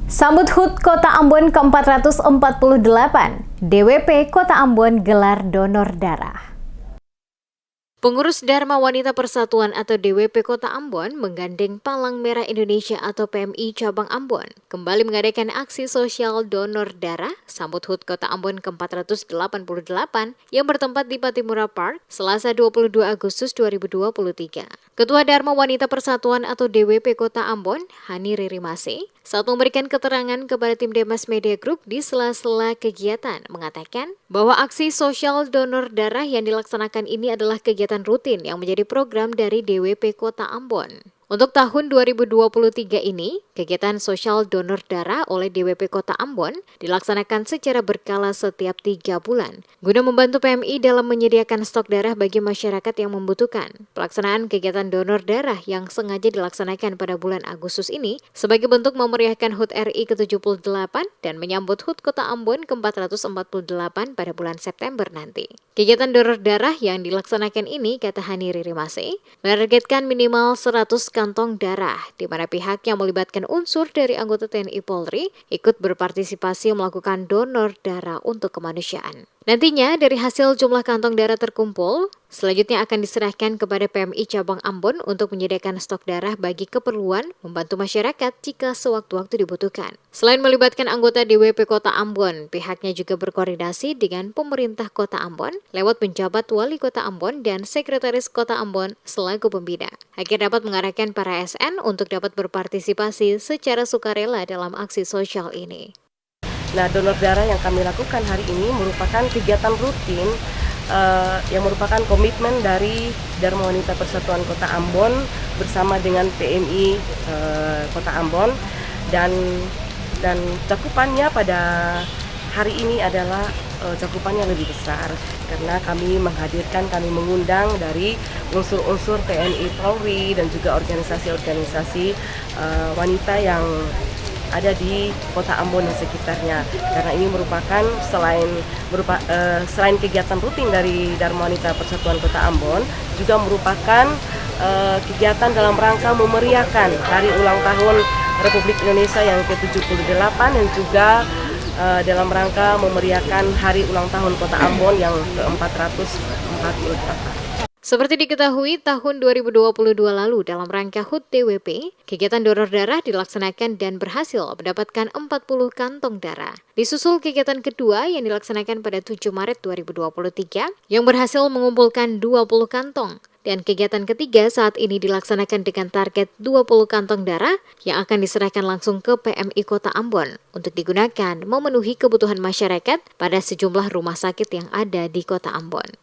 Sambut HUT Kota Ambon ke-448, DWP Kota Ambon gelar donor darah. Pengurus Dharma Wanita Persatuan atau DWP Kota Ambon menggandeng Palang Merah Indonesia atau PMI Cabang Ambon kembali mengadakan aksi sosial donor darah sambut HUT Kota Ambon ke-488 yang bertempat di Patimura Park Selasa 22 Agustus 2023. Ketua Dharma Wanita Persatuan atau DWP Kota Ambon, Hani Ririmase, saat memberikan keterangan kepada tim Demas Media Group di sela-sela kegiatan, mengatakan bahwa aksi sosial donor darah yang dilaksanakan ini adalah kegiatan rutin yang menjadi program dari DWP Kota Ambon. Untuk tahun 2023 ini, kegiatan sosial donor darah oleh DWP Kota Ambon dilaksanakan secara berkala setiap 3 bulan, guna membantu PMI dalam menyediakan stok darah bagi masyarakat yang membutuhkan. Pelaksanaan kegiatan donor darah yang sengaja dilaksanakan pada bulan Agustus ini sebagai bentuk memeriahkan HUT RI ke-78 dan menyambut HUT Kota Ambon ke-448 pada bulan September nanti. Kegiatan donor darah yang dilaksanakan ini, kata Hani Ririmase, menargetkan minimal 100 kantong darah, di mana pihak yang melibatkan unsur dari anggota TNI Polri ikut berpartisipasi melakukan donor darah untuk kemanusiaan. Nantinya, dari hasil jumlah kantong darah terkumpul, selanjutnya akan diserahkan kepada PMI Cabang Ambon untuk menyediakan stok darah bagi keperluan membantu masyarakat jika sewaktu-waktu dibutuhkan. Selain melibatkan anggota DWP Kota Ambon, pihaknya juga berkoordinasi dengan pemerintah Kota Ambon lewat penjabat Wali Kota Ambon dan Sekretaris Kota Ambon selaku pembina, agar dapat mengarahkan para ASN untuk dapat berpartisipasi secara sukarela dalam aksi sosial ini. Nah, donor darah yang kami lakukan hari ini merupakan kegiatan rutin yang merupakan komitmen dari Dharma Wanita Persatuan Kota Ambon bersama dengan PMI Kota Ambon, dan cakupannya pada hari ini adalah cakupannya lebih besar karena kami mengundang dari unsur-unsur TNI Polri dan juga organisasi-organisasi wanita yang ada di Kota Ambon dan sekitarnya, karena ini merupakan selain kegiatan rutin dari Dharma Wanita Persatuan Kota Ambon, juga merupakan kegiatan dalam rangka memeriahkan hari ulang tahun Republik Indonesia yang ke-78 dan juga dalam rangka memeriahkan hari ulang tahun Kota Ambon yang ke-448. Seperti diketahui, tahun 2022 lalu dalam rangka HUT DWP, kegiatan donor darah dilaksanakan dan berhasil mendapatkan 40 kantong darah. Disusul kegiatan kedua yang dilaksanakan pada 7 Maret 2023 yang berhasil mengumpulkan 20 kantong. Dan kegiatan ketiga saat ini dilaksanakan dengan target 20 kantong darah yang akan diserahkan langsung ke PMI Kota Ambon untuk digunakan memenuhi kebutuhan masyarakat pada sejumlah rumah sakit yang ada di Kota Ambon.